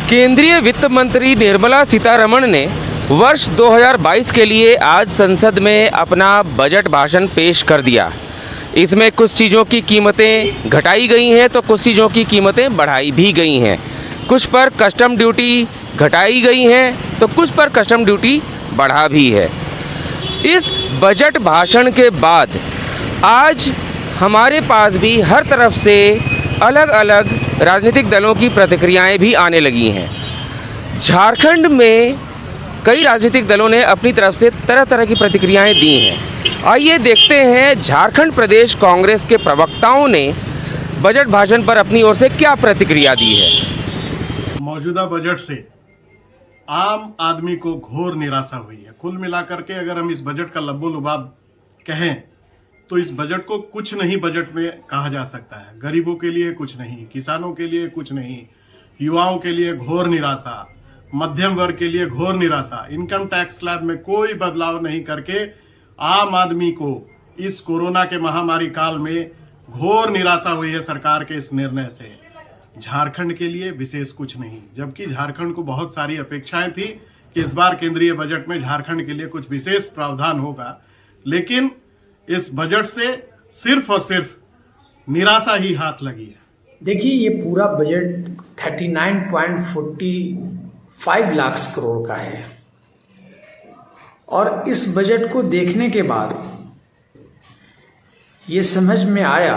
केंद्रीय वित्त मंत्री निर्मला सीतारमण ने वर्ष 2022 के लिए आज संसद में अपना बजट भाषण पेश कर दिया। इसमें कुछ चीज़ों की कीमतें घटाई गई हैं तो कुछ चीज़ों की कीमतें बढ़ाई भी गई हैं। कुछ पर कस्टम ड्यूटी घटाई गई हैं तो कुछ पर कस्टम ड्यूटी बढ़ा भी है। इस बजट भाषण के बाद आज हमारे पास भी हर तरफ से अलग अलग राजनीतिक दलों की प्रतिक्रियाएं भी आने लगी हैं। झारखंड में कई राजनीतिक दलों ने अपनी तरफ से तरह तरह की प्रतिक्रियाएं दी हैं। आइए देखते हैं झारखंड प्रदेश कांग्रेस के प्रवक्ताओं ने बजट भाषण पर अपनी ओर से क्या प्रतिक्रिया दी है। मौजूदा बजट से आम आदमी को घोर निराशा हुई है। कुल मिलाकर के अगर हम इस बजट का लब्बो लुबाब कहें तो इस बजट को कुछ नहीं बजट में कहा जा सकता है। गरीबों के लिए कुछ नहीं, किसानों के लिए कुछ नहीं, युवाओं के लिए घोर निराशा, मध्यम वर्ग के लिए घोर निराशा। इनकम टैक्स स्लैब में कोई बदलाव नहीं करके आम आदमी को इस कोरोना के महामारी काल में घोर निराशा हुई है सरकार के इस निर्णय से। झारखंड के लिए विशेष कुछ नहीं, जबकि झारखंड को बहुत सारी अपेक्षाएं थी कि इस बार केंद्रीय बजट में झारखंड के लिए कुछ विशेष प्रावधान होगा, लेकिन इस बजट से सिर्फ और सिर्फ निराशा ही हाथ लगी है। देखिए, ये पूरा बजट 39.45 लाख करोड़ का है और इस बजट को देखने के बाद ये समझ में आया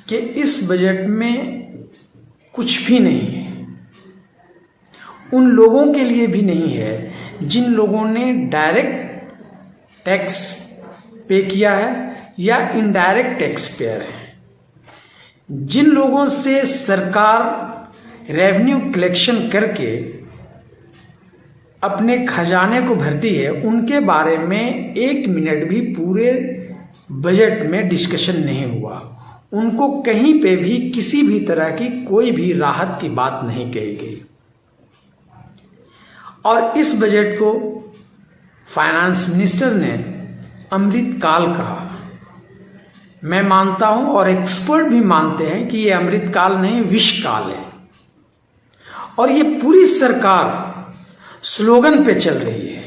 कि इस बजट में कुछ भी नहीं है। उन लोगों के लिए भी नहीं है जिन लोगों ने डायरेक्ट टैक्स पे किया है या इनडायरेक्ट टैक्स पेयर है। जिन लोगों से सरकार रेवेन्यू कलेक्शन करके अपने खजाने को भरती है, उनके बारे में एक मिनट भी पूरे बजट में डिस्कशन नहीं हुआ। उनको कहीं पे भी किसी भी तरह की कोई भी राहत की बात नहीं कही गई। और इस बजट को फाइनेंस मिनिस्टर ने अमृत काल कहा। मैं मानता हूं और एक्सपर्ट भी मानते हैं कि ये अमृत काल नहीं, विष काल है। और ये पूरी सरकार स्लोगन पे चल रही है,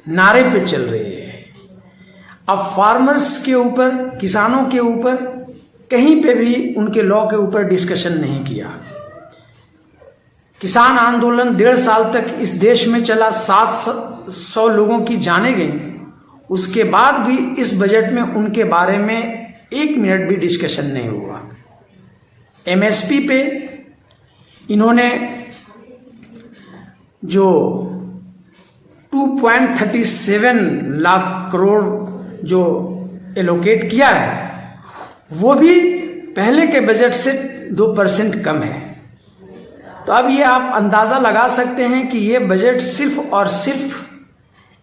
नारे पे चल रही है। अब फार्मर्स के ऊपर, किसानों के ऊपर कहीं पे भी उनके लॉ के ऊपर डिस्कशन नहीं किया। किसान आंदोलन 1.5 साल तक इस देश में चला, 700 लोगों की जानें गई। उसके बाद भी इस बजट में उनके बारे में एक मिनट भी डिस्कशन नहीं हुआ। एमएसपी पे इन्होंने जो 2.37 लाख करोड़ जो एलोकेट किया है, वो भी पहले के बजट से 2% कम है। तो अब ये आप अंदाजा लगा सकते हैं कि ये बजट सिर्फ और सिर्फ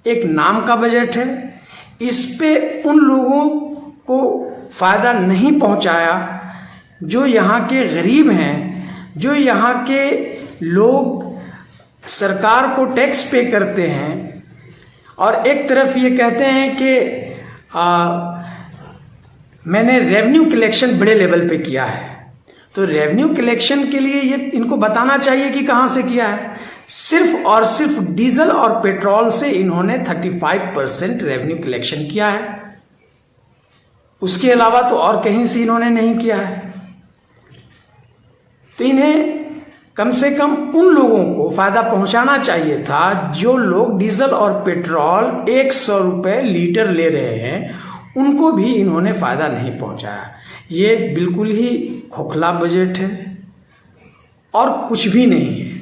एक नाम का बजट है। इस पे उन लोगों को फायदा नहीं पहुंचाया जो यहाँ के गरीब हैं, जो यहाँ के लोग सरकार को टैक्स पे करते हैं। और एक तरफ ये कहते हैं कि मैंने रेवेन्यू कलेक्शन बड़े लेवल पे किया है, तो रेवेन्यू कलेक्शन के लिए ये इनको बताना चाहिए कि कहाँ से किया है। सिर्फ और सिर्फ डीजल और पेट्रोल से इन्होंने 35% रेवेन्यू कलेक्शन किया है। उसके अलावा तो और कहीं से इन्होंने नहीं किया है। तो इन्हें कम से कम उन लोगों को फायदा पहुंचाना चाहिए था जो लोग डीजल और पेट्रोल 100 रुपये लीटर ले रहे हैं, उनको भी इन्होंने फायदा नहीं पहुंचाया। ये बिल्कुल ही खोखला बजट है और कुछ भी नहीं है।